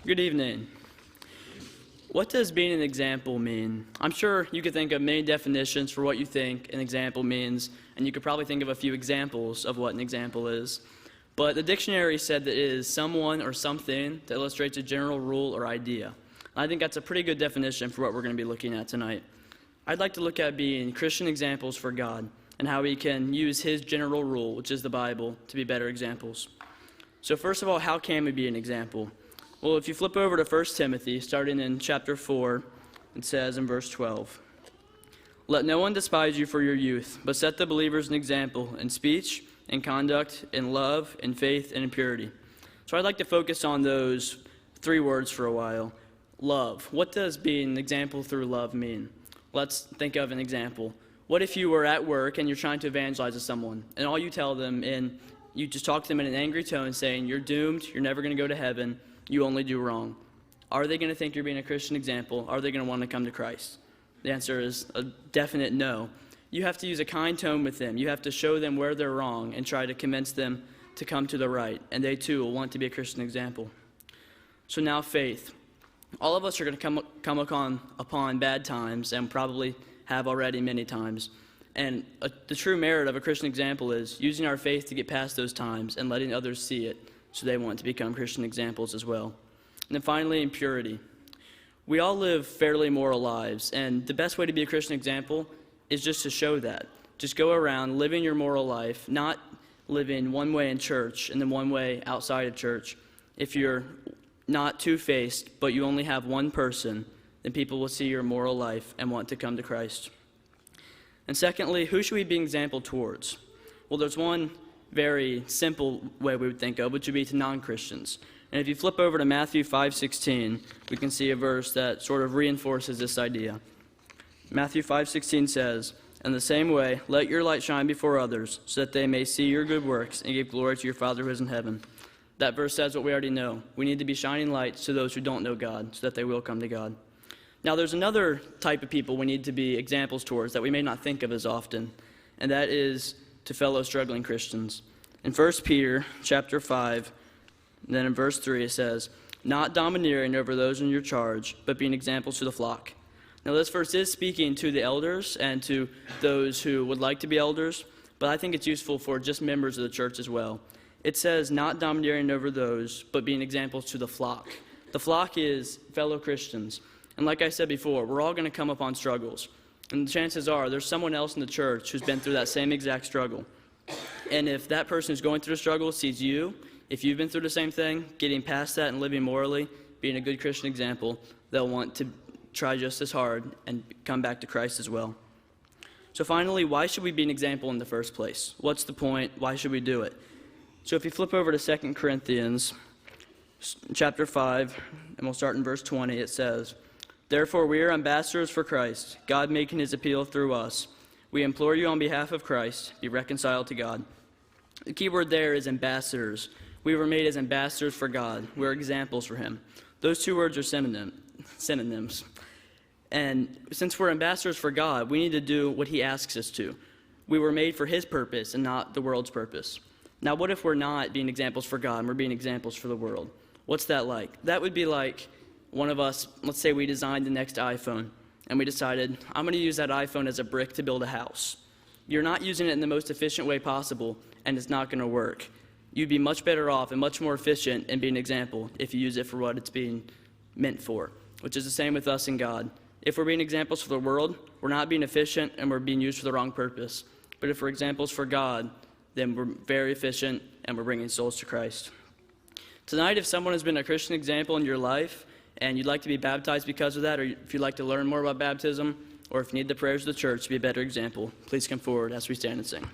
Good evening. What does being an example mean? I'm sure you could think of many definitions for what you think an example means, and you could probably think of a few examples of what an example is. But the dictionary said that it is someone or something that illustrates a general rule or idea. I think that's a pretty good definition for what we're going to be looking at tonight. I'd like to look at being Christian examples for God and how we can use His general rule, which is the Bible, to be better examples. So first of all, how can we be an example? Well, if you flip over to 1 Timothy, starting in chapter 4, it says in verse 12, "Let no one despise you for your youth, but set the believers an example in speech, in conduct, in love, in faith, and in purity." So I'd like to focus on those three words for a while. Love. What does being an example through love mean? Let's think of an example. What if you were at work and you're trying to evangelize to someone, and all you tell them, and you just talk to them in an angry tone saying, "You're doomed, you're never going to go to heaven, you only do wrong." Are they going to think you're being a Christian example? Are they going to want to come to Christ? The answer is a definite no. You have to use a kind tone with them. You have to show them where they're wrong and try to convince them to come to the right, and they too will want to be a Christian example. So now faith. All of us are going to come upon bad times, and probably have already many times. And the true merit of a Christian example is using our faith to get past those times and letting others see it so they want to become Christian examples as well. And then finally, in purity. We all live fairly moral lives, and the best way to be a Christian example is just to show that. Just go around living your moral life, not living one way in church and then one way outside of church. If you're not two-faced, but you only have one person, then people will see your moral life and want to come to Christ. And secondly, who should we be an example towards? Well, there's one very simple way we would think of, which would be to non-Christians. And if you flip over to Matthew 5:16, we can see a verse that sort of reinforces this idea. Matthew 5:16 says, "In the same way, let your light shine before others, so that they may see your good works and give glory to your Father who is in heaven." That verse says what we already know. We need to be shining lights to those who don't know God, so that they will come to God. Now, there's another type of people we need to be examples towards that we may not think of as often, and that is to fellow struggling Christians. In 1 Peter chapter 5, and then in verse 3, it says, "Not domineering over those in your charge, but being examples to the flock." Now, this verse is speaking to the elders and to those who would like to be elders, but I think it's useful for just members of the church as well. It says, not domineering over those, but being examples to the flock. The flock is fellow Christians. And like I said before, we're all going to come upon struggles. And the chances are there's someone else in the church who's been through that same exact struggle. And if that person who's going through the struggle sees you, if you've been through the same thing, getting past that and living morally, being a good Christian example, they'll want to try just as hard and come back to Christ as well. So finally, why should we be an example in the first place? What's the point? Why should we do it? So if you flip over to 2 Corinthians chapter 5, and we'll start in verse 20, it says, "Therefore we are ambassadors for Christ, God making His appeal through us. We implore you on behalf of Christ, be reconciled to God." The key word there is ambassadors. We were made as ambassadors for God. We're examples for Him. Those two words are synonyms. And since we're ambassadors for God, we need to do what He asks us to. We were made for His purpose and not the world's purpose. Now, what if we're not being examples for God and we're being examples for the world? What's that like? That would be like one of us, let's say we designed the next iPhone, and we decided, I'm going to use that iPhone as a brick to build a house. You're not using it in the most efficient way possible, and it's not going to work. You'd be much better off and much more efficient in being an example if you use it for what it's being meant for, which is the same with us and God. If we're being examples for the world, we're not being efficient and we're being used for the wrong purpose. But if we're examples for God, then we're very efficient and we're bringing souls to Christ. Tonight, if someone has been a Christian example in your life and you'd like to be baptized because of that, or if you'd like to learn more about baptism, or if you need the prayers of the church to be a better example, please come forward as we stand and sing.